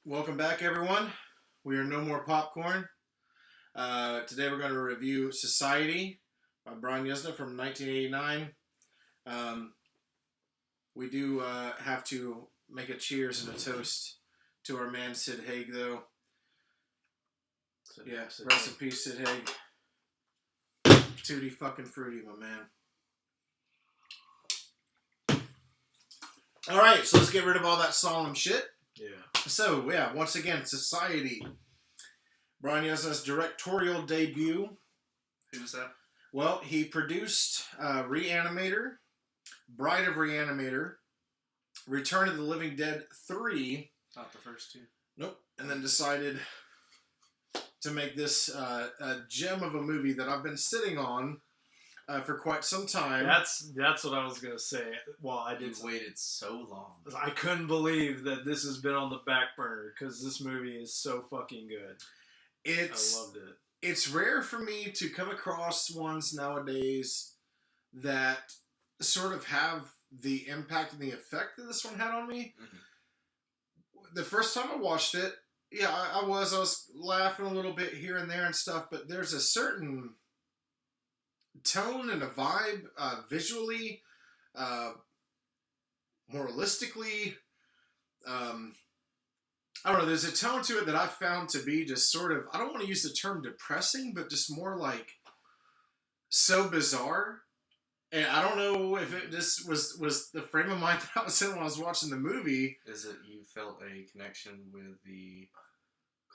Welcome back, everyone. We are No More Popcorn. Today we're going to review Society by Brian Yuzna from 1989. We do have to make a cheers and a toast to our man Sid Haig, though. Rest in peace, Sid Haig. Tutti fucking fruity, my man. All right, so let's get rid of all that solemn shit. Yeah. So, once again, Society. Brian Yuzna's directorial debut. Who was that? Well, he produced Reanimator, Bride of Reanimator, Return of the Living Dead 3. Not the first two. Nope. And then decided to make this a gem of a movie that I've been sitting on for quite some time. That's what I was gonna say. Well, You've waited so long. I couldn't believe that this has been on the back burner because this movie is so fucking good. I loved it. It's rare for me to come across ones nowadays that sort of have the impact and the effect that this one had on me. Mm-hmm. The first time I watched it, I was laughing a little bit here and there and stuff, but there's a certain tone and a vibe, visually, moralistically. I don't know, there's a tone to it that I found to be just sort of, I don't want to use the term depressing, but just more like so bizarre. And I don't know if it just was the frame of mind that I was in when I was watching the movie. Is it you felt a connection with the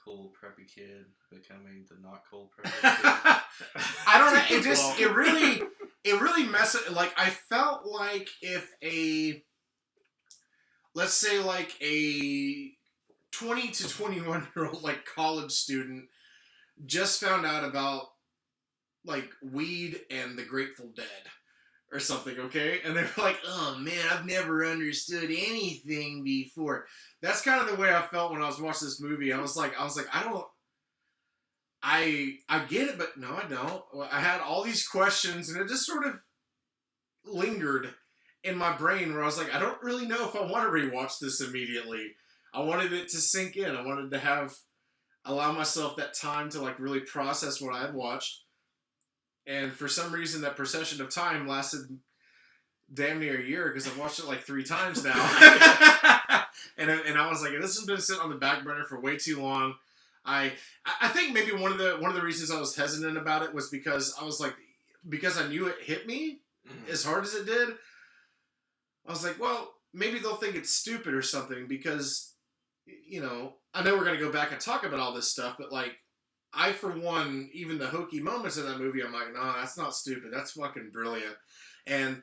cool preppy kid becoming the not cool preppy kid? I don't know. It really messed. Like, I felt like if let's say like a 20 to 21-year-old like college student just found out about like weed and the Grateful Dead or something, okay? And they're like, oh man, I've never understood anything before. That's kind of the way I felt when I was watching this movie. I was like, I get it, but no, I don't. I had all these questions, and it just sort of lingered in my brain where I was like, I don't really know if I want to rewatch this immediately. I wanted it to sink in. I wanted to allow myself that time to like really process what I had watched. And for some reason, that procession of time lasted damn near a year because I've watched it like 3 times now. and I was like, this has been sitting on the back burner for way too long. I think maybe one of the reasons I was hesitant about it was because I was like, because I knew it hit me as hard as it did. I was like, well, maybe they'll think it's stupid or something because, I know we're going to go back and talk about all this stuff, but like, I, for one, even the hokey moments in that movie, I'm like, no, that's not stupid. That's fucking brilliant. And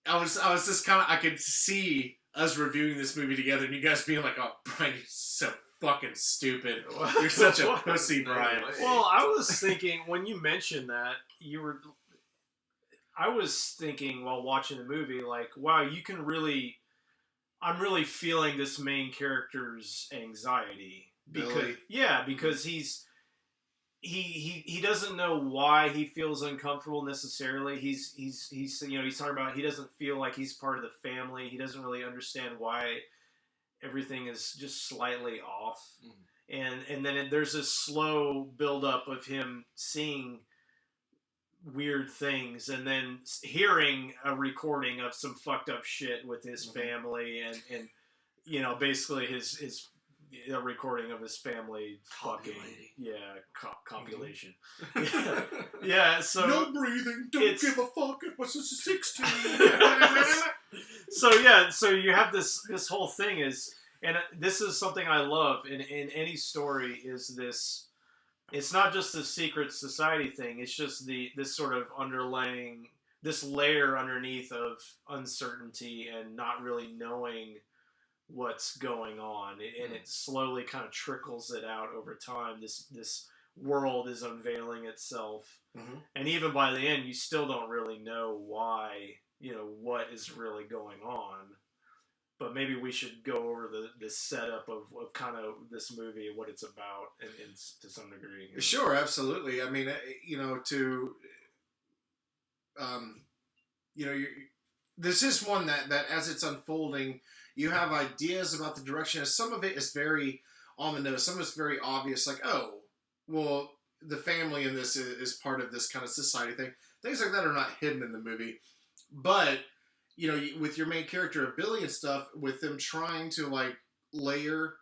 I was just kind of, I could see us reviewing this movie together and you guys being like, oh, Brian, you're so fucking stupid. You're such a pussy, Brian. Well, I was thinking, when you mentioned that, I was thinking while watching the movie, like, wow, I'm really feeling this main character's anxiety. Because he doesn't know why he feels uncomfortable necessarily. He's talking about he doesn't feel like he's part of the family. He doesn't really understand why everything is just slightly off. And then there's this slow buildup of him seeing weird things and then hearing a recording of some fucked up shit with his family and basically his a recording of his family fucking copulation. So no breathing, don't give a fuck. It was 16. So you have this whole thing is, and this is something I love in any story is this. It's not just the secret society thing. It's just this sort of underlying, this layer underneath of uncertainty and not really knowing what's going on, and it slowly kind of trickles it out over time. This world is unveiling itself, and even by the end, you still don't really know why, what is really going on. But maybe we should go over the setup of kind of this movie and what it's about, and to some degree. Sure, absolutely. I mean, this is one that as it's unfolding, you have ideas about the direction. Some of it is very on the nose. Some of it's very obvious, like, oh, well, the family in this is part of this kind of society thing. Things like that are not hidden in the movie. But, you know, with your main character of Billy and stuff, with them trying to, like, layer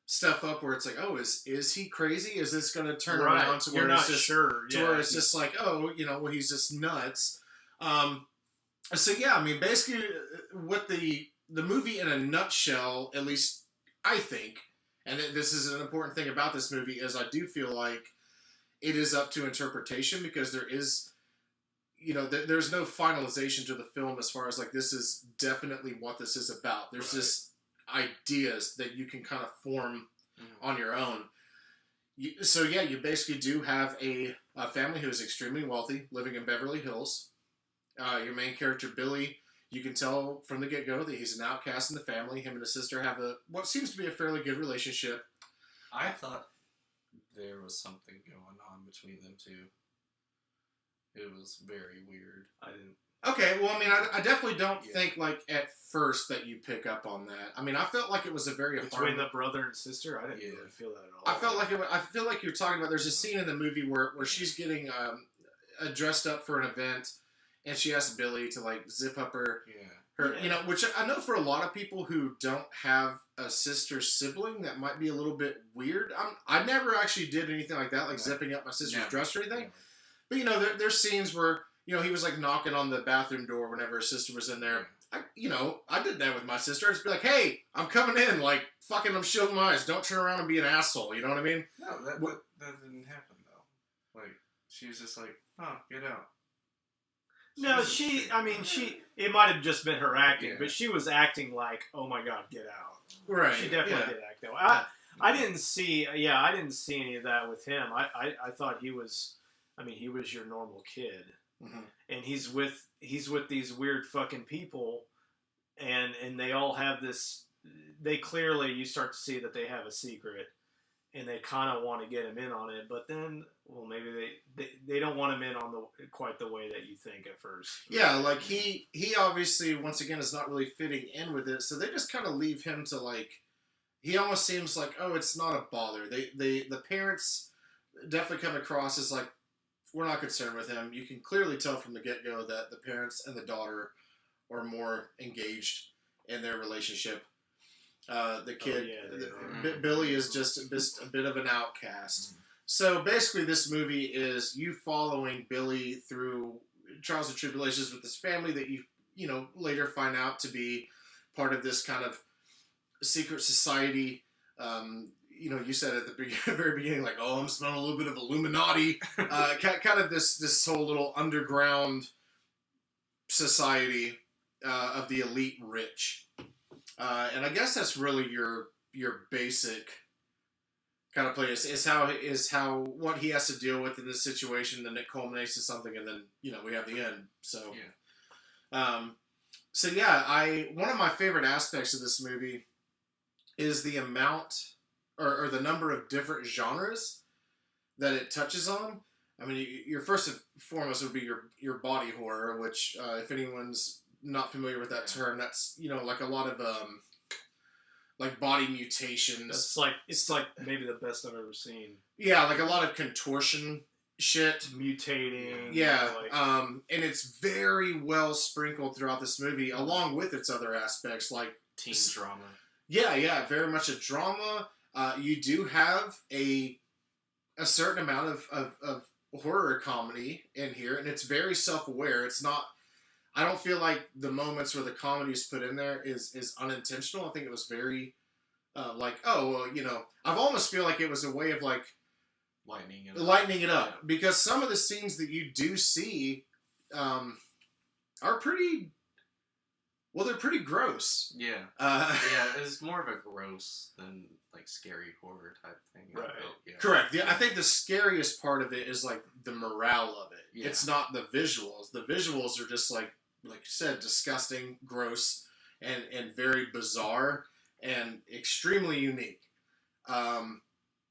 stuff up where it's like, oh, is he crazy? Is this going to turn around to where it's just where it's just like, oh, you know, well, he's just nuts. So yeah, I mean, basically, what the movie in a nutshell, at least I think, and this is an important thing about this movie, is I do feel like it is up to interpretation, because there is, you know, there's no finalization to the film as far as like, this is definitely what this is about. There's just ideas that you can kind of form on your own. So yeah, you basically do have a family who is extremely wealthy, living in Beverly Hills. Your main character, Billy, you can tell from the get-go that he's an outcast in the family. Him and his sister have what seems to be a fairly good relationship. I thought there was something going on between them two. It was very weird. I didn't... Okay, well, I mean, I definitely don't think, like, at first that you pick up on that. I mean, I felt like it was a very between the brother and sister, I didn't really feel that at all. I felt like I feel like you're talking about, there's a scene in the movie where she's getting dressed up for an event, and she asks Billy to, like, zip up her, you know, which I know for a lot of people who don't have a sister sibling, that might be a little bit weird. I never actually did anything like that, like zipping up my sister's dress or anything. But, you know, there's scenes where, you know, he was, like, knocking on the bathroom door whenever his sister was in there. I did that with my sister. I'd just be like, hey, I'm coming in. Like, fucking, I'm shielding my eyes. Don't turn around and be an asshole. You know what I mean? No, that didn't happen, though. Like, she was just like, oh, get out. No, it might have just been her acting, but she was acting like, oh my God, get out. Right. She definitely did act that way. I didn't see any of that with him. I thought he was your normal kid. Mm-hmm. And he's with these weird fucking people, and they all have this. They clearly, you start to see that they have a secret, and they kind of want to get him in on it. But then, well, maybe they don't want him in on quite the way that you think at first. Yeah, like he obviously once again is not really fitting in with it, so they just kind of leave him to like. He almost seems like, oh, it's not a bother. The parents definitely come across as like, we're not concerned with him. You can clearly tell from the get-go that the parents and the daughter are more engaged in their relationship. The kid, Billy, is just a bit of an outcast. Mm-hmm. So basically this movie is you following Billy through trials and tribulations with this family that you know, later find out to be part of this kind of secret society. You know, you said at the very beginning, like, oh, I'm smelling a little bit of Illuminati. Kind of this whole little underground society of the elite rich. And I guess that's really your basic kind of play is how what he has to deal with in this situation. Then it culminates to something, and then, you know, we have the end. So, one of my favorite aspects of this movie is the amount or the number of different genres that it touches on. I mean, your first and foremost would be your body horror, which if anyone's not familiar with that term, that's, you know, like a lot of like body mutations. It's like maybe the best I've ever seen. Yeah, like a lot of contortion shit, mutating. Yeah, and it's very well sprinkled throughout this movie, along with its other aspects like teen drama. Yeah, very much a drama. You do have a certain amount of horror comedy in here, and it's very self-aware. It's not. I don't feel like the moments where the comedy is put in there is unintentional. I think it was very like, oh, well, you know, I've almost feel like it was a way of like lightening it up, because some of the scenes that you do see are pretty. Well, they're pretty gross. Yeah. It's more of a gross than like scary horror type thing. Right. Yeah. Correct. Yeah, I think the scariest part of it is like the morale of it. Yeah. It's not the visuals. The visuals are just like you said, disgusting, gross, and very bizarre and extremely unique.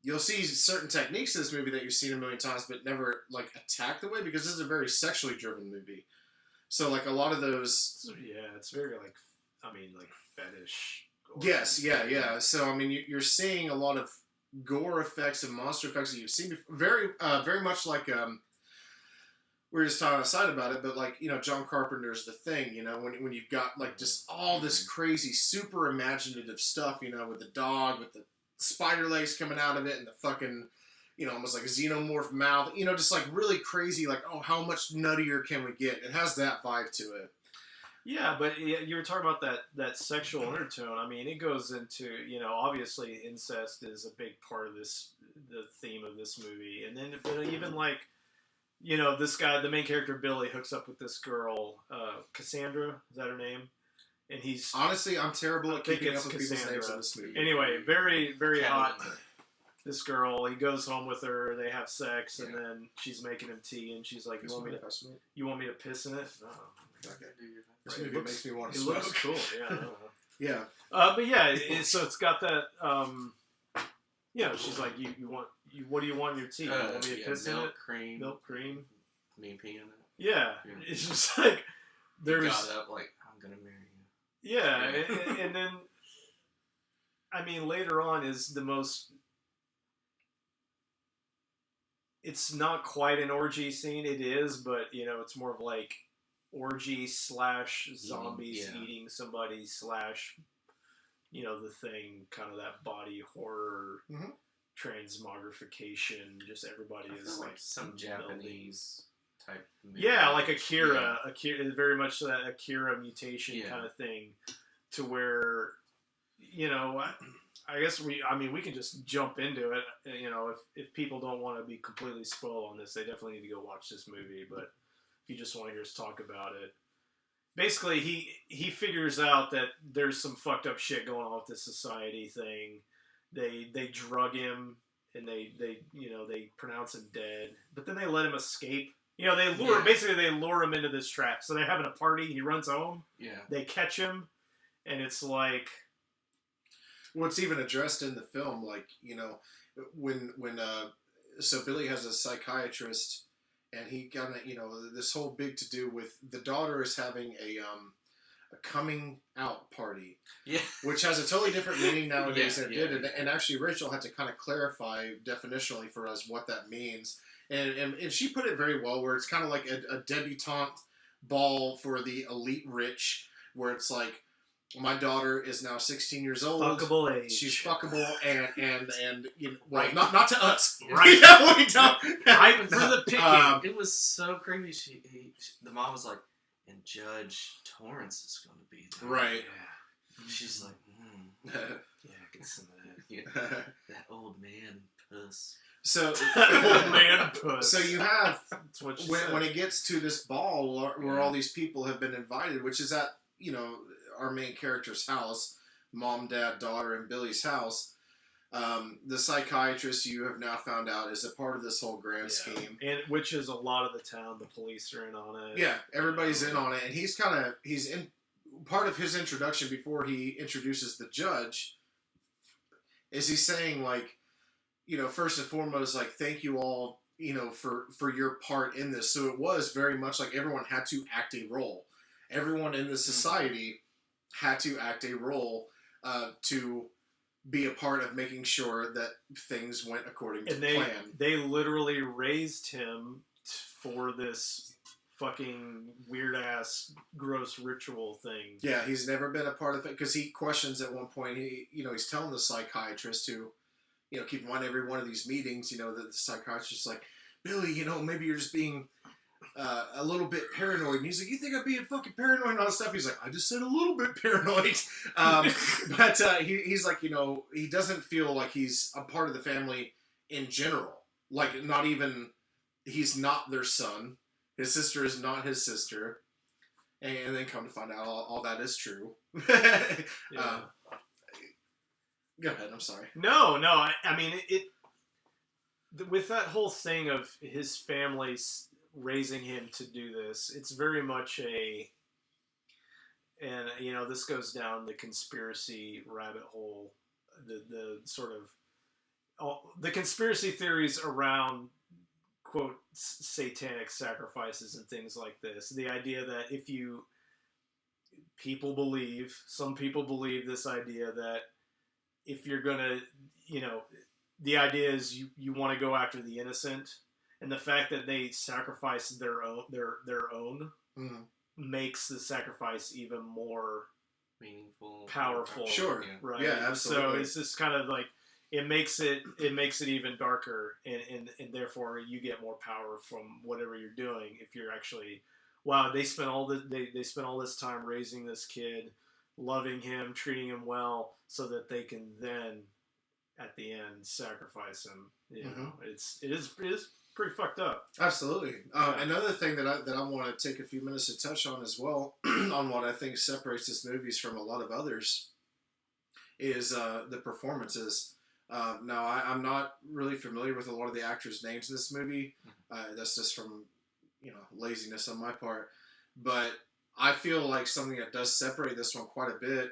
You'll see certain techniques in this movie that you've seen a million times, but never like attack the way, because this is a very sexually driven movie. So, like, a lot of those... Yeah, it's very, like fetish. Yes, yeah. So, I mean, you're seeing a lot of gore effects and monster effects that you've seen before. Very much like we were just talking aside about it, but like, John Carpenter's The Thing, when you've got like just all this crazy, super imaginative stuff, with the dog, with the spider legs coming out of it, and the fucking, almost like a xenomorph mouth, just like really crazy, like, oh, how much nuttier can we get? It has that vibe to it. Yeah, but you were talking about that sexual undertone. I mean, it goes into, obviously incest is a big part of the theme of this movie. And then but even like, this guy, the main character, Billy, hooks up with this girl, Cassandra, is that her name? And he's... Honestly, I'm terrible at keeping up with Cassandra. people's names in this movie. Anyway, very, very hot. This girl, he goes home with her, they have sex, and then she's making him tea, and she's like, you want me to piss in it? No. Okay. This movie makes me want to it smoke. Looks cool, yeah. I don't know. Yeah. But yeah, so it's got that, she's like, what do you want in your tea? You want me to piss in it? Milk, cream. Me peeing in it. Yeah. It's just like, there's... You got up like, I'm gonna marry you. Yeah, and then, I mean, later on is the most... It's not quite an orgy scene. It is, but, it's more of like orgy / zombies eating somebody / the Thing, kind of that body horror, transmogrification. Just everybody is like some Japanese type movie. Yeah, like Akira. Akira, very much that Akira mutation kind of thing, to where, I guess we can just jump into it. If people don't want to be completely spoiled on this, they definitely need to go watch this movie. But if you just want to hear us talk about it, basically he figures out that there's some fucked up shit going on with this society thing. They drug him and they pronounce him dead, but then they let him escape. They lure him into this trap. So they're having a party. He runs home. Yeah. They catch him, and it's like. Well, it's even addressed in the film, like, when so Billy has a psychiatrist, and he got this whole big to do with the daughter is having a coming out party, which has a totally different meaning nowadays than it did, and actually Rachel had to kind of clarify definitionally for us what that means, and she put it very well, where it's kind of like a debutante ball for the elite rich, where it's like, my daughter is now 16 years old. Fuckable age. She's fuckable, and not to us. Right. We don't. Right for the picking. It was so crazy. The mom was like, and Judge Torrance is going to be there. Right. Yeah. She's like, get some of that. Yeah. That old man puss. So, old man puss. So you have when it gets to this ball where all these people have been invited, which is at our main character's house, mom, dad, daughter, and Billy's house. The psychiatrist, you have now found out, is a part of this whole grand scheme, and which is a lot of the town. The police are in on it. Yeah, everybody's in on it, and he's in part of his introduction before he introduces the judge. Is he saying, like, first and foremost, like, thank you all, for your part in this. So it was very much like everyone had to act a role. Everyone in the society had to act a role to be a part of making sure that things went according to plan. They literally raised him for this fucking weird-ass, gross ritual thing. Yeah, he's never been a part of it, because he questions at one point, he's telling the psychiatrist who, keep in mind every one of these meetings, that the psychiatrist is like, Billy, maybe you're just being... a little bit paranoid, and he's like, you think I'm being fucking paranoid and all this stuff? He's like, I just said a little bit paranoid. But he's like, he doesn't feel like he's a part of the family in general. Like, not even, he's not their son. His sister is not his sister. And then come to find out all that is true. Go ahead, I'm sorry. No, I mean, with that whole thing of his family's raising him to do this, it's very much this goes down the conspiracy rabbit hole, the sort of the conspiracy theories around, quote, satanic sacrifices and things like this. The idea that some people believe this idea that if you're gonna, the idea is you want to go after the innocent, and the fact that they sacrifice their own Mhm. makes the sacrifice even more Meaningful, powerful. Sure. Yeah. Right. Yeah, absolutely. So it's just kind of like it makes it even darker, and therefore you get more power from whatever you're doing if you're actually, wow, they spent all this time raising this kid, loving him, treating him well, so that they can then at the end sacrifice him. You know, it is pretty fucked up. Absolutely. Yeah. Another thing that I want to take a few minutes to touch on as well, on what I think separates this movie from a lot of others, is the performances. Now, I'm not really familiar with a lot of the actors' names in this movie. That's just from laziness on my part. But I feel like something that does separate this one quite a bit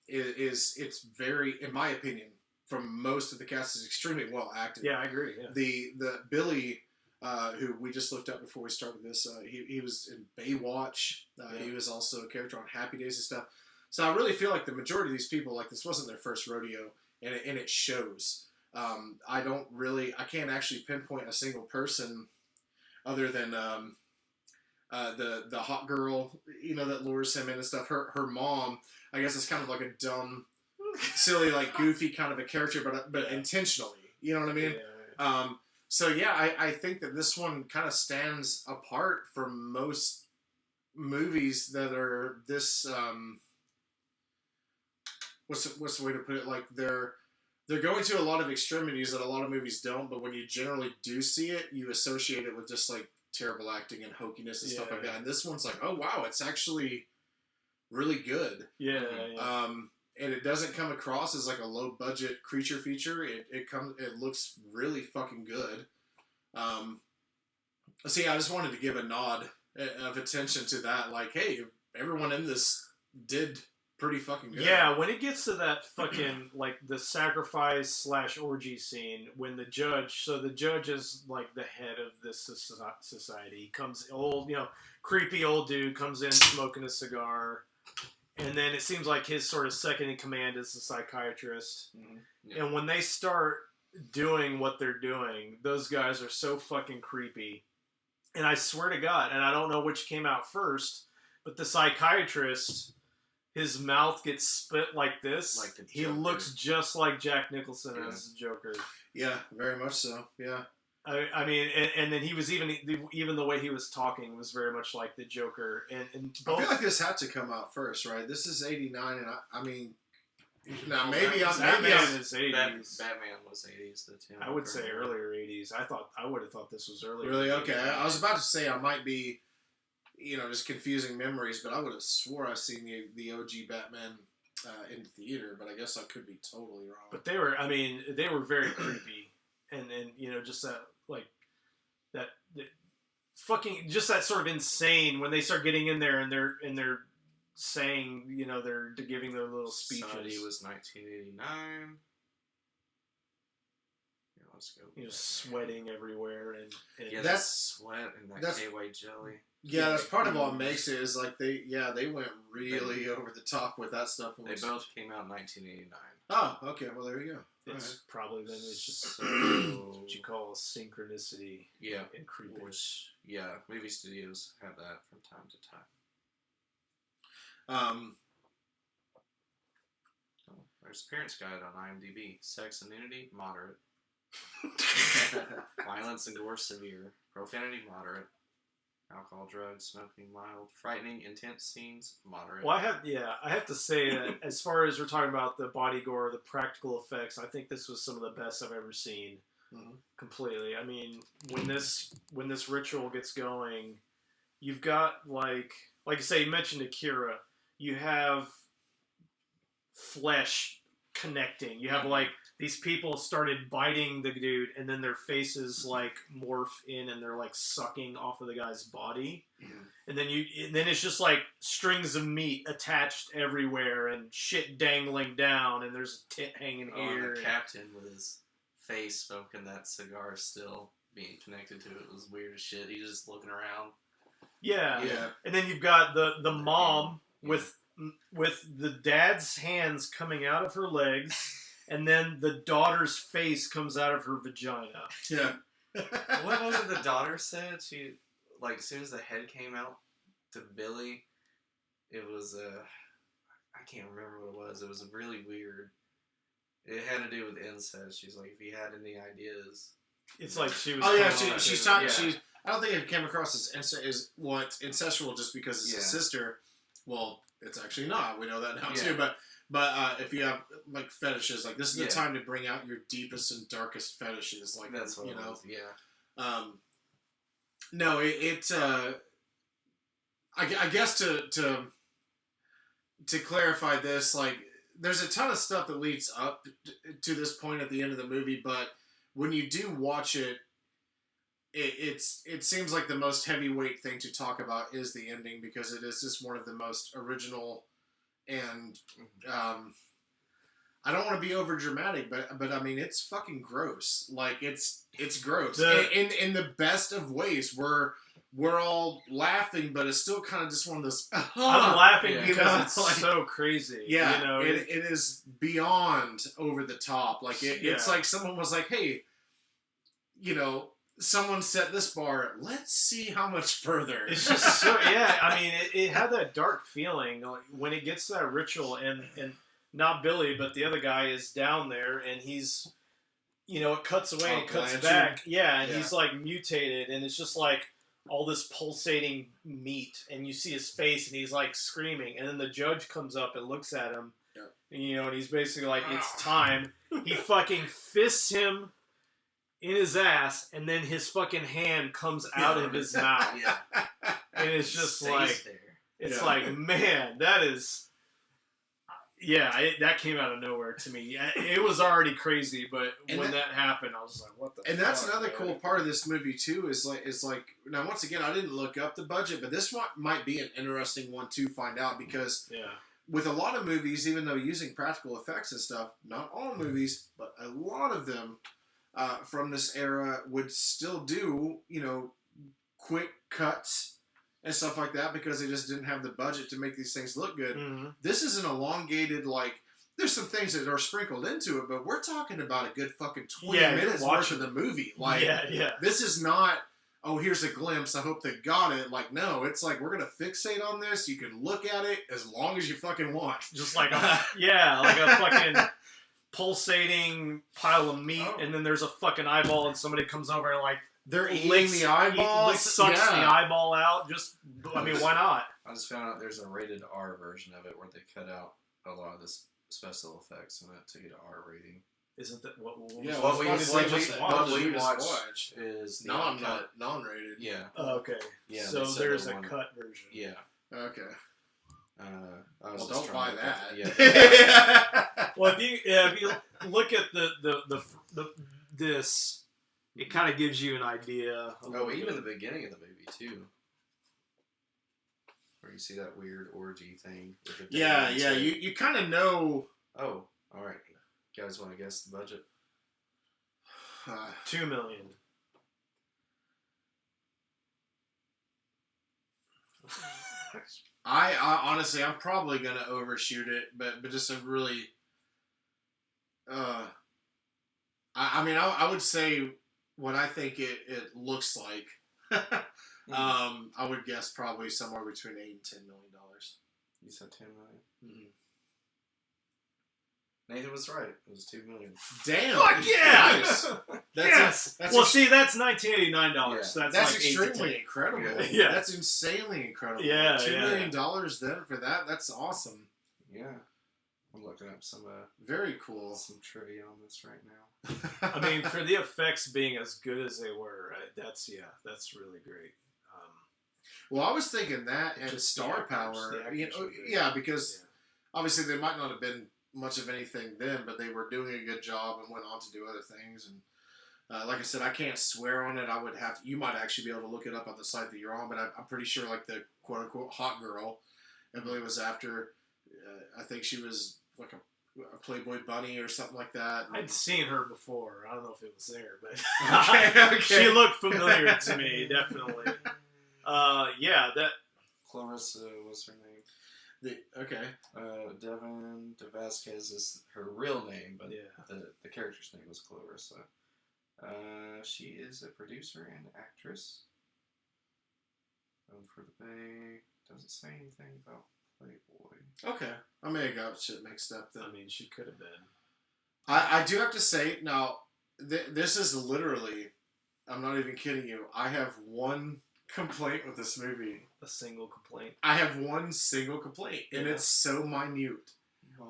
is it's very, in my opinion, from most of the cast, is extremely well acted. Yeah, I agree. Yeah. The Billy, who we just looked up before we started this, he was in Baywatch. He was also a character on Happy Days and stuff. So I really feel like the majority of these people, like, this wasn't their first rodeo, and it shows. I can't actually pinpoint a single person other than the hot girl, that lures him in and stuff. Her mom, I guess, is kind of like a dumb, silly, like goofy kind of a character, but intentionally. You know what I mean? Yeah. So yeah, I think that this one kind of stands apart from most movies that are this. What's the way to put it? Like they're going to a lot of extremities that a lot of movies don't. But when you generally do see it, you associate it with just like terrible acting and hokiness and stuff like that. And this one's like, oh wow, it's actually really good. Yeah. And it doesn't come across as like a low budget creature feature. It looks really fucking good. So yeah, I just wanted to give a nod of attention to that. Like, hey, everyone in this did pretty fucking good. Yeah, when it gets to that fucking like the sacrifice / orgy scene, when the judge is like the head of this society, comes creepy old dude comes in smoking a cigar. And then it seems like his sort of second in command is the psychiatrist. Mm-hmm. Yeah. And when they start doing what they're doing, those guys are so fucking creepy. And I swear to God, and I don't know which came out first, but the psychiatrist, his mouth gets split like this. Like the he Joker. looks just like Jack Nicholson as the Joker. Yeah, very much so. Yeah. I mean, and then he was even the way he was talking was very much like the Joker. And both, I feel like this had to come out first, right? This is '89, and I mean, now maybe I'm Batman maybe is '80s. Batman was '80s. The Tim I would say Burton. earlier '80s. I would have thought this was earlier. really okay. I was about to say I might be, just confusing memories, but I would have swore I've seen the OG Batman in theater, but I guess I could be totally wrong. But they were very creepy, and just that like that fucking just that sort of insane when they start getting in there and they're saying they're giving their little speeches. Sunny was 1989. Here, let's go. Sweating everywhere and Yeah, That's- that sweat and that that's- KY jelly. Yeah, that's part of what makes it is like they went really over the top with that stuff. They both came out in 1989. Oh, okay. Well, there you go. it's probably then it's just So, what you call a synchronicity. yeah, in creeping. which movie studios have that from time to time. There's Parents Guide on IMDb. Sex and nudity, moderate. Violence and gore, severe. Profanity, moderate. Alcohol, drugs, smoking, mild. Frightening, intense scenes, moderate. Well, I have to say that as far as we're talking about the body gore, the practical effects, I think this was some of the best I've ever seen. Mhm. Completely. I mean, when this ritual gets going, you've got like you say, you mentioned Akira. You have flesh connecting. You have like these people started biting the dude, and then their faces like morph in, and they're like sucking off of the guy's body. And then it's just like strings of meat attached everywhere, and shit dangling down, and there's a tit hanging here. And the captain with his face smoking that cigar still being connected to it was weird as shit. He's just looking around. Yeah. Yeah. And then you've got the mom with the dad's hands coming out of her legs, and then the daughter's face comes out of her vagina. Yeah. What was it the daughter said? She, like, as soon as the head came out to Billy, it was, I can't remember what it was. It was really weird. It had to do with incest. She's like, if he had any ideas. It's like she was. Oh yeah, coming on she's to- talking. yeah. She. I don't think it came across as incestual just because it's his sister. Well, it's actually not. We know that now too. But if you have like fetishes, like this is the time to bring out your deepest and darkest fetishes. Like That's what you it know. was. Yeah. No, I guess to clarify this, like there's a ton of stuff that leads up to this point at the end of the movie, but when you do watch it, it seems like the most heavyweight thing to talk about is the ending because it is just one of the most original and I don't want to be over dramatic, but I mean it's fucking gross. Like it's gross in the best of ways. We're all laughing, but it's still kind of just one of those. I'm laughing Yeah. because You know, it's like- so crazy. Yeah, you know, it is beyond over the top. Like it's like someone was like, "Hey, you know, someone set this bar. Let's see how much further." It's just so yeah. I mean, it had that dark feeling like, when it gets to that ritual, and not Billy, but the other guy is down there, and he's, you know, it cuts away and it cuts Blanchard. back. Yeah, and Yeah. he's like mutated, and it's just like all this pulsating meat, and you see his face, and he's like screaming, and then the judge comes up and looks at him, and you know, and he's basically like, "It's time." He fucking fists him in his ass, and then his fucking hand comes out of his mouth, Yeah. and it's just Stays like, there. it's Yeah. like, man, that is. Yeah, that came out of nowhere to me. It was already crazy, but And when that happened, I was like, "What the?" And that's fuck, another man? cool part of this movie too. Is like now once again I didn't look up the budget, but this one might be an interesting one to find out because Yeah, with a lot of movies, even though using practical effects and stuff, not all movies, but a lot of them from this era would still do quick cuts and stuff like that because they just didn't have the budget to make these things look good. mm-hmm. This is an elongated, like, there's some things that are sprinkled into it, but we're talking about a good fucking 20 minutes worth of the movie. Like, yeah. this is not, oh, here's a glimpse, I hope they got it. Like, no, it's like, we're going to fixate on this. You can look at it as long as you fucking want. Just like like a fucking pulsating pile of meat, Oh. and then there's a fucking eyeball, and somebody comes over and like They're eating the eyeballs. sucks the eyeball out. Just, I mean, why not? I just found out there's a rated R version of it where they cut out a lot of the special effects in it to get an R rating. Isn't that what? Yeah, What we just watched watched. is the Non-rated. Yeah. Oh, okay. Yeah. So they said there's they a wanted- cut version. Yeah. Okay. I was Well, just don't buy trying to that. Yeah. Well, if you look at the this, it kind of gives you an idea. Of Oh, even the beginning of the movie too, where you see that weird orgy thing. With the Yeah. too. You kind of know. Oh, all right. You guys want to guess the budget? $2 million. I honestly, I'm probably gonna overshoot it, but just a really. I mean, I would say what I think it looks like. I would guess probably somewhere between $8 and $10 million. You said 10 million. Mm-hmm. Nathan was right. It was $2 million. Damn! Fuck yeah! Nice. Yes. That's Well, see, that's $1989. Yeah. So that's That's like 8 to extremely 10. incredible. Yeah. That's insanely incredible. Yeah, $2 yeah. million then for that. That's awesome. Yeah. I'm looking up some Very cool. some trivia on this right now. I mean, for the effects being as good as they were, that's really great. Well, I was thinking that and Just the star actors, power. the actors were great. Yeah, because obviously they might not have been much of anything then, but they were doing a good job and went on to do other things. And like I said, I can't swear on it. I would have. You might actually be able to look it up on the site that you're on, but I'm pretty sure like the quote unquote hot girl, I believe was after. I think she was like a Playboy bunny or something like that. I'd seen her before. I don't know if it was there, but Okay. she looked familiar to me, definitely. Yeah, that Clarissa was her name. Okay. Devin DeVasquez is her real name, but Yeah. the character's name was Clarissa. She is a producer and actress. For the Bay, doesn't say anything about Playboy. Okay. I may have got shit mixed up then. I mean, she could have been. I do have to say, now, this is literally, I'm not even kidding you, I have one complaint with this movie. A single complaint. I have one single complaint, and it's so minute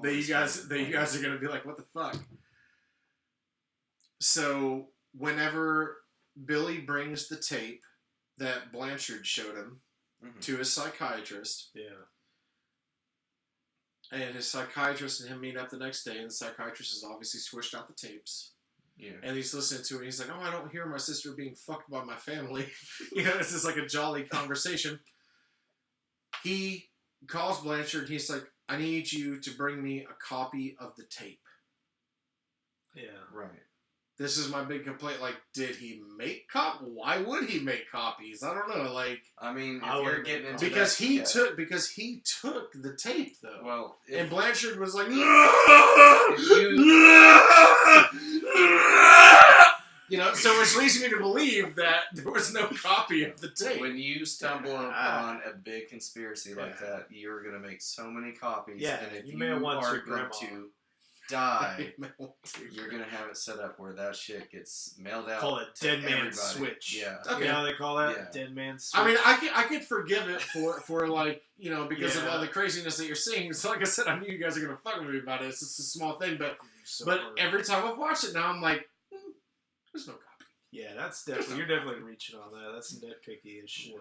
that you guys are going to be like, what the fuck? So, whenever Billy brings the tape that Blanchard showed him to his psychiatrist, and his psychiatrist and him meet up the next day, and the psychiatrist has obviously switched out the tapes. Yeah. And he's listening to it, and he's like, oh, I don't hear my sister being fucked by my family. It's just like a jolly conversation. He calls Blanchard, and he's like, I need you to bring me a copy of the tape. Yeah. Right. This is my big complaint. Like, did he make Why would he make copies? I don't know. Like, I mean, if you're getting into because that, he took the tape though. Well, and Blanchard was like, so which leads me to believe that there was no copy of the tape. When you stumble upon a big conspiracy like that, you're gonna make so many copies. Yeah, and if you you may want are your going grandma. to die, you're gonna have it set up where that shit gets mailed out. Call it to dead man everybody. switch. Yeah. Okay. You know how they call that? Yeah. Dead man switch. I mean, I could forgive it for like, because of all the craziness that you're seeing. So like I said, I knew you guys are gonna fuck with me about it. It's just a small thing, but every time I've watched it now, I'm like, there's no copy. Yeah, that's definitely you're definitely reaching on that. That's nitpicky as shit.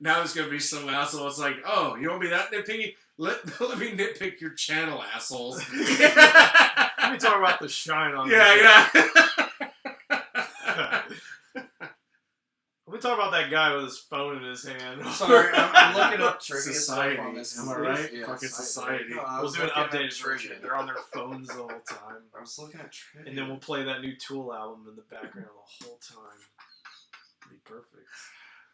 Now there's gonna be some asshole. It's like, oh, you want to be that nitpicky? Let me nitpick your channel, assholes. Let me talk about the shine on. Yeah. Let me talk about that guy with his phone in his hand. Sorry, I'm looking up trivia Society. stuff on this. Am I right? Yeah, Fucking society. We'll do an updated version. They're on their phones the whole time. I was looking at trivia. And then we'll play that new Tool album in the background the whole time. It'll be perfect.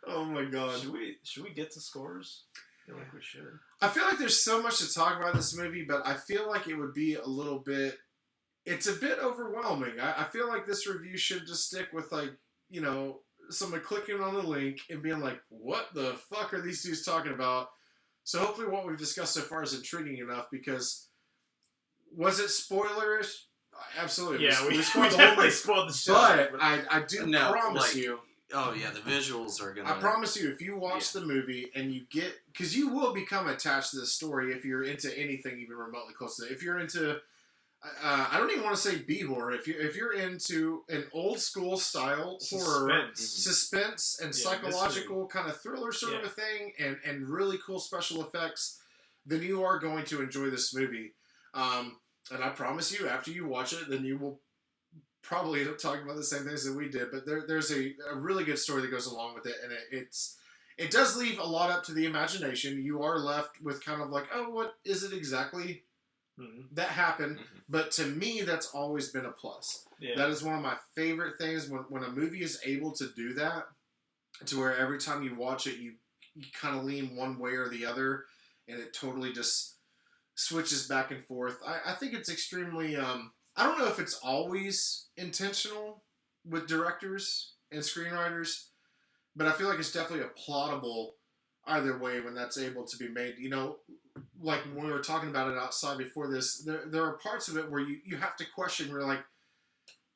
Oh my god. Should we get to scores? I feel like we should. I feel like there's so much to talk about in this movie, but I feel like it would be a little bit... It's a bit overwhelming. I feel like this review should just stick with, like, someone clicking on the link and being like, what the fuck are these dudes talking about? So hopefully what we've discussed so far is intriguing enough, because was it spoilerish? Absolutely. Yeah, we spoiled definitely spoiled the shit. But I do promise you... Oh yeah, the visuals are gonna... I promise you, if you watch the movie and you get... Because you will become attached to this story if you're into anything even remotely close to it. If you're into... I don't even want to say B-horror. If you're into an old school style horror, suspense and psychological kind of thriller sort of a thing, and really cool special effects, then you are going to enjoy this movie. And I promise you, after you watch it, then you will probably end up talking about the same things that we did. But there's a really good story that goes along with it, and it does leave a lot up to the imagination. You are left with kind of like, oh, what is it exactly that happened? But to me, that's always been a plus. Yeah. That is one of my favorite things when a movie is able to do that, to where every time you watch it, you kind of lean one way or the other, and it totally just switches back and forth. I think it's extremely... I don't know if it's always intentional with directors and screenwriters, but I feel like it's definitely applaudable either way when that's able to be made. Like when we were talking about it outside before this, there are parts of it where you have to question, where like,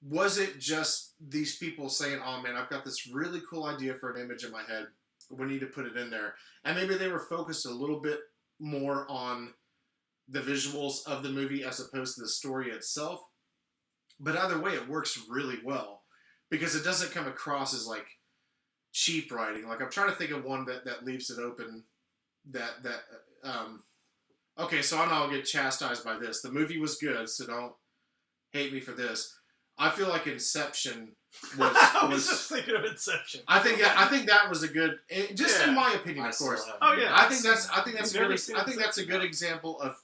was it just these people saying, oh man, I've got this really cool idea for an image in my head, we need to put it in there. And maybe they were focused a little bit more on the visuals of the movie as opposed to the story itself. But either way, it works really well, because it doesn't come across as like cheap writing. Like, I'm trying to think of one that leaves it open okay, so I know I'll get chastised by this. The movie was good, so don't hate me for this. I feel like Inception was... I was just thinking of Inception. I think that was a good... Just in my opinion, of course. Oh, yeah. I think that's a good example of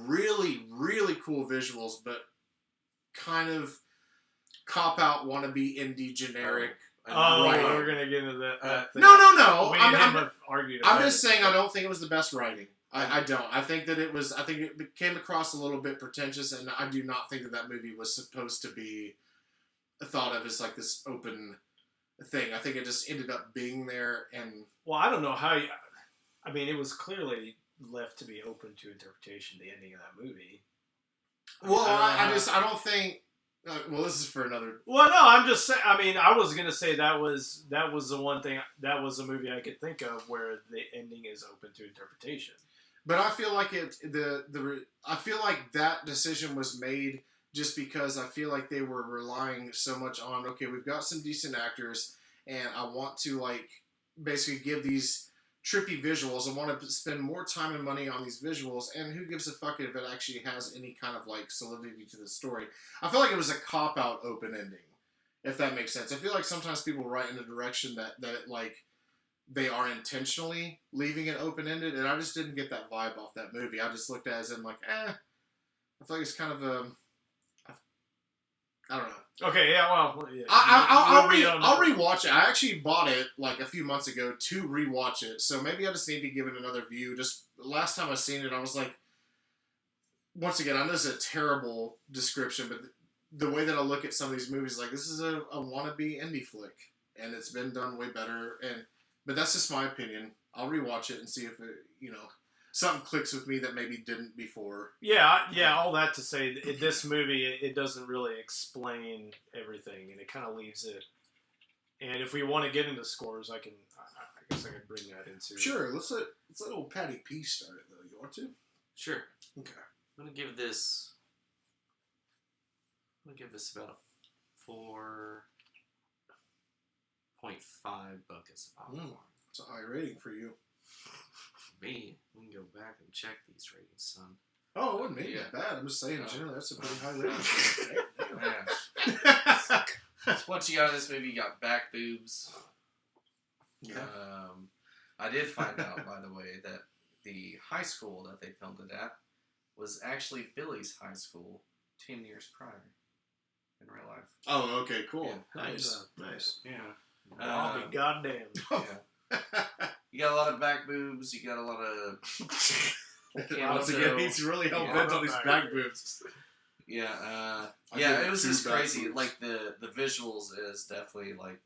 really, really cool visuals, but kind of cop-out, wannabe, indie, generic Oh, Right. we're gonna get into that thing. No. We and him have argued about I'm just it. saying I don't think it was the best writing. I don't. I think that it was. I think it came across a little bit pretentious, and I do not think that movie was supposed to be thought of as like this open thing. I think it just ended up being there, and Well, I don't know how. I mean, it was clearly left to be open to interpretation. The ending of that movie. well, I don't think. Well, this is for another. Well, no, I'm just saying. I mean, I was gonna say that was the one thing. That was a movie I could think of where the ending is open to interpretation. But I feel like I feel like that decision was made just because I feel like they were relying so much on, okay, we've got some decent actors, and I want to like basically give these trippy visuals. I want to spend more time and money on these visuals, and who gives a fuck if it actually has any kind of like solidity to the story. I feel like it was a cop-out open ending, if that makes sense. I feel like sometimes people write in a direction that like they are intentionally leaving it open-ended, and I just didn't get that vibe off that movie. I just looked at it as in like, I feel like it's kind of a, I don't know. Okay, yeah, well, yeah. I'll rewatch it. I actually bought it like a few months ago to rewatch it, so maybe I just need to give it another view. Just last time I seen it, I was like, once again, I know this is a terrible description, but the way that I look at some of these movies, like this is a wannabe indie flick, and it's been done way better. But that's just my opinion. I'll rewatch it and see if it, something clicks with me that maybe didn't before. Yeah. All that to say, this movie it doesn't really explain everything, and it kind of leaves it. And if we want to get into scores, I guess I could bring that into. Sure. Let's let old Patty P start it though. You want to? Sure. Okay. I'm gonna give this about a 4.5 buckets of popcorn. It's a high rating for you. Me, we can go back and check these ratings, son. Oh, it wouldn't be that bad. I'm just saying, generally, that's a pretty high rating. Yeah. What you got in this movie? You got back boobs. Yeah. I did find out, by the way, that the high school that they filmed it at was actually Billy's high school 10 years prior in real life. Oh, okay, cool. Yeah. Nice. Yeah. I'll be goddamn. Yeah. You got a lot of back boobs. You got a lot of. Once again, he's really hell bent on these back boobs. Yeah. It was just crazy. Boobs. Like the visuals is definitely like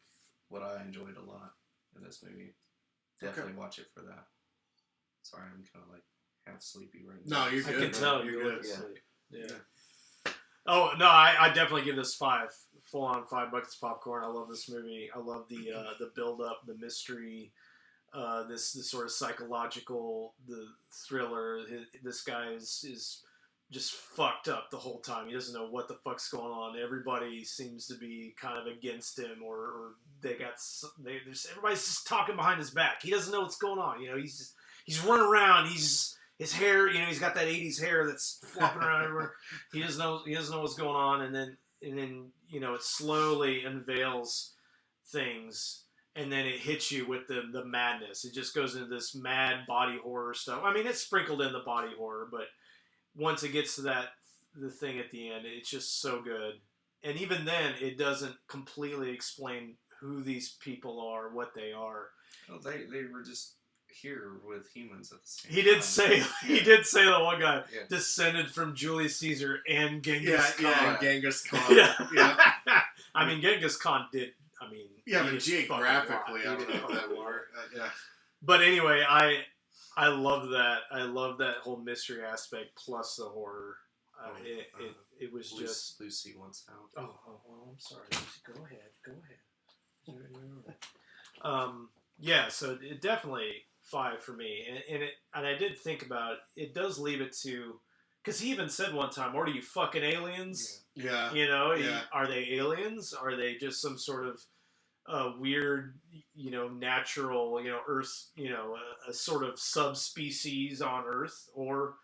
what I enjoyed a lot in this movie. Definitely watch it for that. Sorry, I'm kind of like half sleepy right now. No, you're good. I can tell you're good. Yeah. Oh no, I definitely give this 5. Full on 5 buckets of popcorn. I love this movie. I love the build up, the mystery, this sort of psychological, the thriller. This guy is just fucked up the whole time. He doesn't know what the fuck's going on. Everybody seems to be kind of against him, or everybody's just talking behind his back. He doesn't know what's going on. He's running around. His hair, he's got that 80s hair that's flopping around everywhere. He doesn't know what's going on, and then it slowly unveils things, and then it hits you with the madness. It just goes into this mad body horror stuff. I mean, it's sprinkled in the body horror, but once it gets to the thing at the end, it's just so good. And even then, it doesn't completely explain who these people are, what they are. Well, they were just here with humans at the same He time. did say the one guy descended from Julius Caesar and Genghis Khan. Yeah, Genghis Khan. Yeah. I mean, Genghis Khan did. I mean, but geographically, I don't know if that worked. Yeah. But anyway, I love that. I love that whole mystery aspect plus the horror. It was just Lucy wants out. Oh, I'm sorry. Lucy, go ahead. Yeah. So it definitely 5 for me, and I did think about it does leave it to, because he even said one time, "Or are you fucking aliens?" Yeah. Are they aliens? Are they just some sort of weird, natural, Earth, a sort of subspecies on Earth, or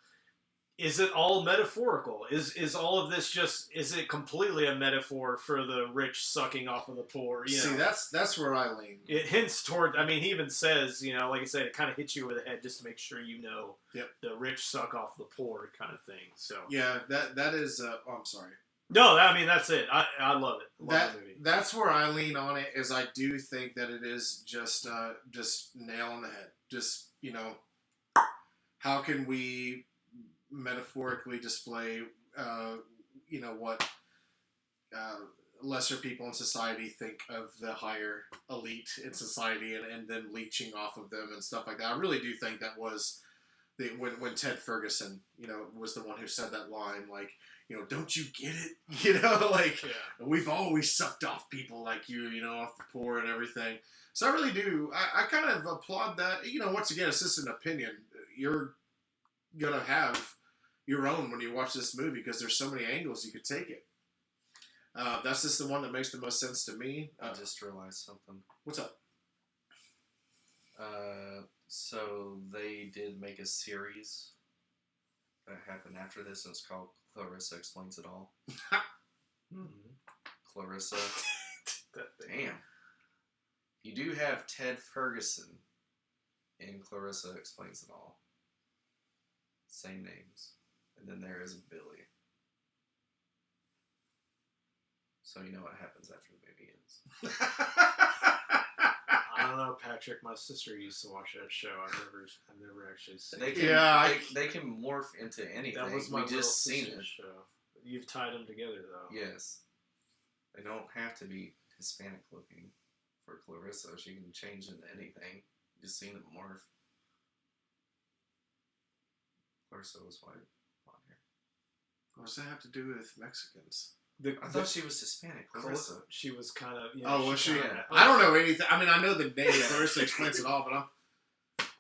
is it all metaphorical? Is all of this is it completely a metaphor for the rich sucking off of the poor? See, that's where I lean. It hints toward, he even says, like I said, it kind of hits you over the head just to make sure the rich suck off the poor kind of thing. So yeah, that is, I'm sorry. No, I mean that's it. I love it. Love the movie. That's where I lean on it. Is I do think that it is just nail on the head. Just how can we metaphorically display what lesser people in society think of the higher elite in society, and then leeching off of them and stuff like that. I really do think that was when Ted Ferguson, was the one who said that line, like, don't you get it? Like, we've always sucked off people like you, off the poor and everything. So I really do. I kind of applaud that. Once again, it's just an opinion. You're going to have your own when you watch this movie because there's so many angles you could take it. That's just the one that makes the most sense to me. I just realized something. What's up? So they did make a series that happened after this, and it's called Clarissa Explains It All. Clarissa. Damn. You do have Ted Ferguson in Clarissa Explains It All. Same names. And then there is Billy. So you know what happens after the movie ends. I don't know, Patrick. My sister used to watch that show. I've never actually seen it. They can morph into anything. That was my we just seen it. Show. You've tied them together, though. Yes. They don't have to be Hispanic looking for Clarissa. She can change into anything. You just seen them morph. Clarissa was white. Blonde hair. What does that have to do with Mexicans? I thought she was Hispanic. Clarissa. She was kind of. Oh, was she? Yeah. I don't know anything. I mean, I know the name. Clarissa Explains It All, but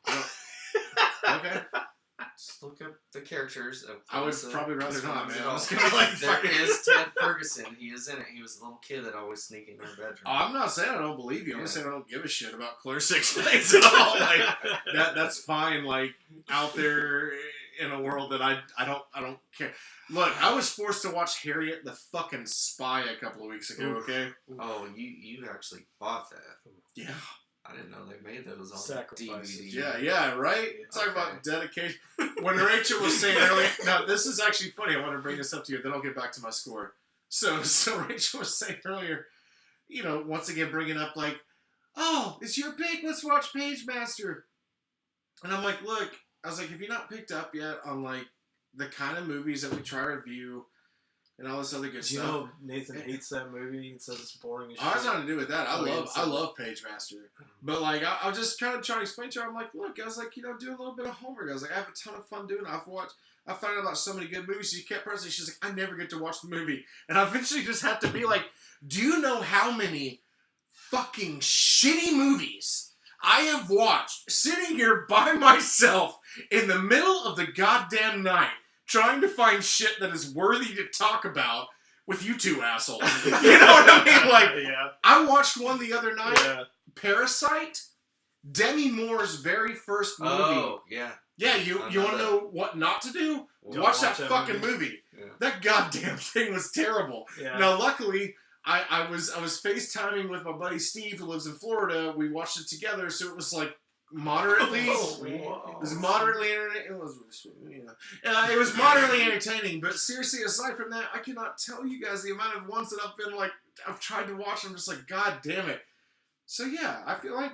I don't. Okay. Just look up the characters of I would Clarissa. probably rather not, man. I'm just There gonna is Ted Ferguson. He is in it. He was a little kid that always sneaked in her bedroom. Oh, I'm not saying I don't believe you. I'm just saying I don't give a shit about Clarissa Explains It All. Like that's fine. Like out there in a world that I don't care. Look, I was forced to watch Harriet the fucking Spy a couple of weeks ago. Okay. Oh, you actually bought that? Yeah. I didn't know they made those on Sacrifices. DVD. Yeah, right? Talk about dedication. When Rachel was saying earlier, now this is actually funny, I want to bring this up to you, then I'll get back to my score. So Rachel was saying earlier, once again bringing up like, oh, it's your pick, let's watch Page Master. And I'm like, look, I was like, have you not picked up yet on like the kind of movies that we try to review and all this other good stuff? Nathan hates that movie and says it's boring as shit. I has nothing to do with that. I love Page Master. But like I'll just kind of try to explain to her, I'm like, look, I was like, do a little bit of homework. I was like, I have a ton of fun doing it. I found out about so many good movies. She kept pressing. She's like, I never get to watch the movie. And I eventually just had to be like, do you know how many fucking shitty movies I have watched sitting here by myself in the middle of the goddamn night trying to find shit that is worthy to talk about with you two assholes. You know what I mean? Like, yeah. I watched one the other night, Yeah. Parasite, Demi Moore's very first movie. Oh, yeah. Yeah, you want to know what not to do? Don't Watch that watch that fucking movie. movie. Yeah. That goddamn thing was terrible. Yeah. Now, luckily, I was FaceTiming with my buddy Steve, who lives in Florida. We watched it together, so it was like moderately. Whoa. It was moderately entertaining. It was moderately entertaining, but seriously, aside from that, I cannot tell you guys the amount of ones that I've tried to watch. I'm just like, God damn it. So yeah, I feel like,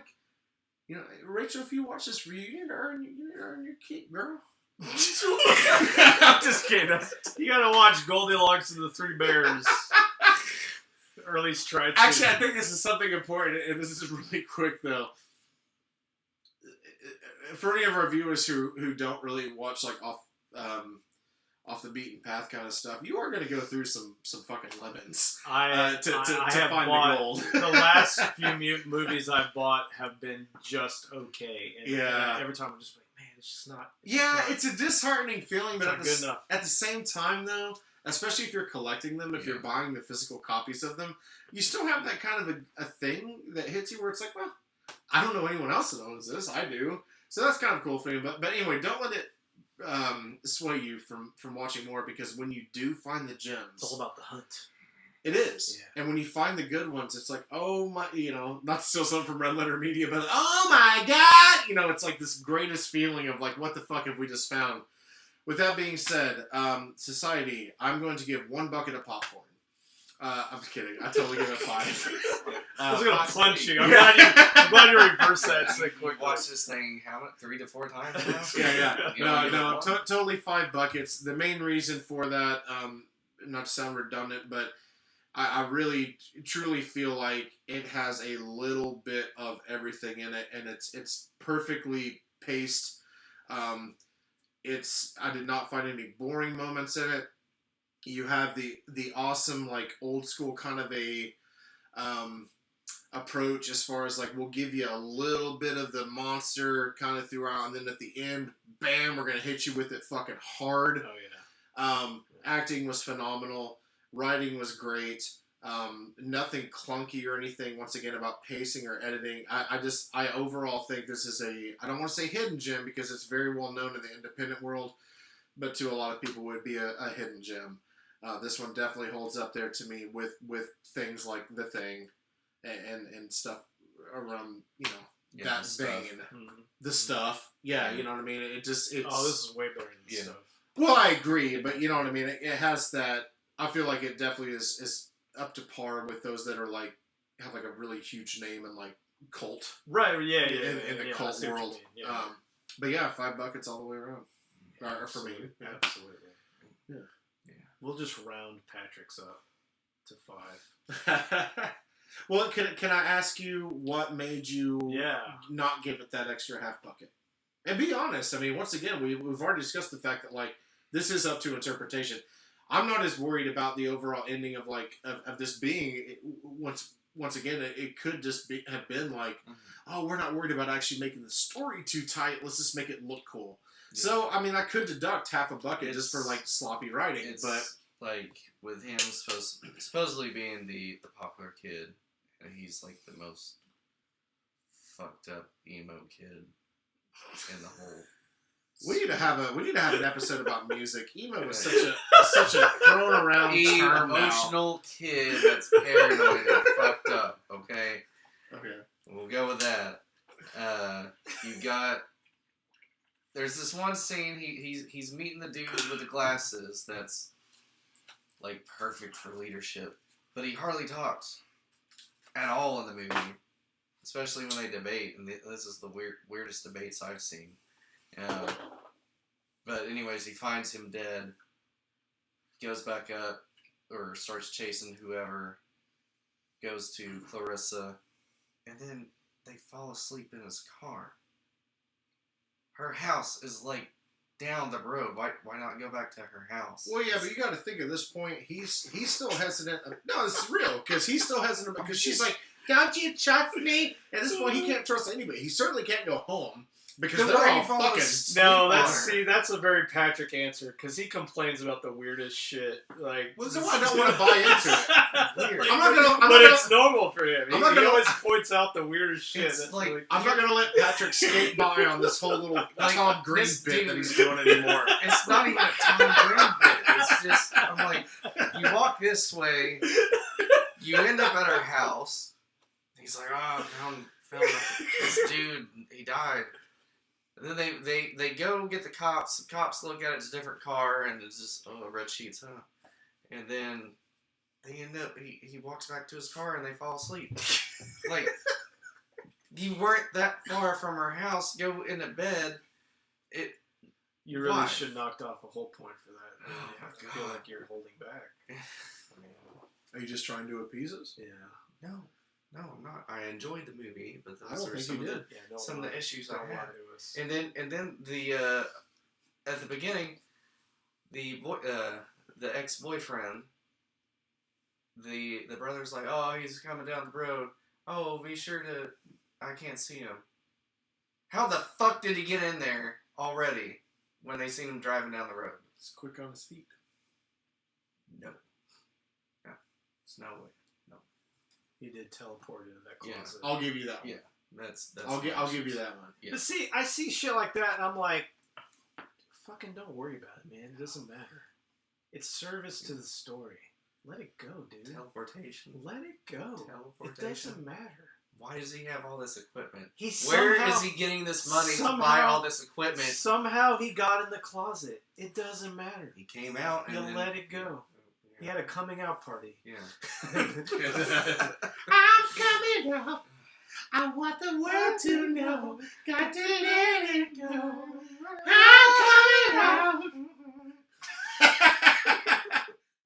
Rachel, if you watch this reunion, you need to earn your keep, girl. I'm just kidding. You gotta watch Goldilocks and the Three Bears. Early stride. Actually, I think this is something important, and this is really quick though. For any of our viewers who don't really watch like off the beaten path kind of stuff, you are going to go through some fucking lemons I to have find bought, the gold. The last few movies I've bought have been just okay. And every time I'm just like, man, it's just not. It's a disheartening feeling, but good enough. At the same time though, especially if you're collecting them, if you're buying the physical copies of them, you still have that kind of a thing that hits you where it's like, well, I don't know anyone else that owns this. I do. So that's kind of cool for me. But anyway, don't let it sway you from watching more, because when you do find the gems, It's all about the hunt. It is. Yeah. And when you find the good ones, it's like, oh my, not to steal something from Red Letter Media, but oh my God, it's like this greatest feeling of like, what the fuck have we just found? With that being said, society, I'm going to give 1 bucket of popcorn. I'm just kidding. I totally give it 5. I was gonna punch you. I'm Yeah. glad you reversed that so You quickly. watched this thing how much 3 to 4 times now? Yeah. You know, No, totally 5 buckets. The main reason for that, not to sound redundant, but I really truly feel like it has a little bit of everything in it, and it's perfectly paced. I did not find any boring moments in it. You have the awesome, like, old school kind of a approach as far as, like, we'll give you a little bit of the monster kind of throughout, and then at the end, bam, we're going to hit you with it fucking hard. Oh, yeah. Acting was phenomenal. Writing was great. Nothing clunky or anything, once again, about pacing or editing. I overall think this is I don't want to say hidden gem because it's very well known in the independent world, but to a lot of people would be a hidden gem. This one definitely holds up there to me with things like The Thing and stuff around, that vein. Mm-hmm. The stuff. Yeah, you know what I mean? It's this is way better than this stuff. Well, I agree, but you know what I mean? It has that, I feel like it definitely is up to par with those that are like, have like a really huge name and like cult. Right, yeah. In the cult world. Yeah. But yeah, 5 buckets all the way around. Or for me. Yeah. Absolutely. Yeah. We'll just round Patrick's up to 5. Well, can I ask you what made you not give it that extra half bucket? And be honest. I mean, once again, we've already discussed the fact that, like, this is up to interpretation. I'm not as worried about the overall ending of, like, of this being. Once again, it could just have been like, oh, we're not worried about actually making the story too tight. Let's just make it look cool. Yeah. So, I mean, I could deduct half a bucket just for, like, sloppy writing. But like, with him supposedly being the popular kid, and he's, like, the most fucked up emo kid in the whole. We need to have an episode about music. Emo is such a thrown around term emotional kid that's paranoid and fucked up. Okay. We'll go with that. There's this one scene. He's meeting the dude with the glasses. That's like perfect for leadership, but he hardly talks at all in the movie, especially when they debate. And this is the weirdest debates I've seen. But anyways, he finds him dead, goes back up, or starts chasing whoever, goes to Clarissa, and then they fall asleep in his car. Her house is, like, down the road. Why not go back to her house? Well, yeah, but you got to think at this point, he's still hesitant. No, this is real, because he's still hesitant because she's like, don't you trust me? At this point, he can't trust anybody. He certainly can't go home. Because they're all fucking. No, that's a very Patrick answer. Because he complains about the weirdest shit. Like, well, so I don't want to buy into it. Weird. But it's normal for him. He always points out the weirdest shit. I'm not gonna let Patrick skate by on this whole little Tom Green bit that he's doing anymore. It's not even a Tom Green bit. It's just, I'm like, you walk this way, you end up at her house. He's like, oh, I found this dude. He died. And then they go get the cops. The cops look at it, it's a different car, and it's just, red sheets, huh? And then they end up, he walks back to his car, and they fall asleep. Like, you weren't that far from her house, go into bed. You really should have knocked off a whole point for that. Oh, I feel like you're holding back. Are you just trying to appease us? Yeah. No, I'm not. I enjoyed the movie, but those are some of the issues I had. And then the at the beginning, the ex-boyfriend, the brother's like, oh, he's coming down the road. Oh, be sure to. I can't see him. How the fuck did he get in there already when they seen him driving down the road? He's quick on his feet. No. It's no way. He did teleport into that closet. I'll give you that one. Yeah, that's I'll give you that one. Yeah. But see, I see shit like that, and I'm like, fucking don't worry about it, man. It doesn't matter. It's service to the story. Let it go, dude. Teleportation. Let it go. Teleportation. It doesn't matter. why does he have all this equipment? He Where somehow- is he getting this money to buy somehow- all this equipment? Somehow he got in the closet. It doesn't matter. He came out and You then, let it go. He had a coming out party. Yeah. I'm coming out. I want the world to know. Got to let it go. I'm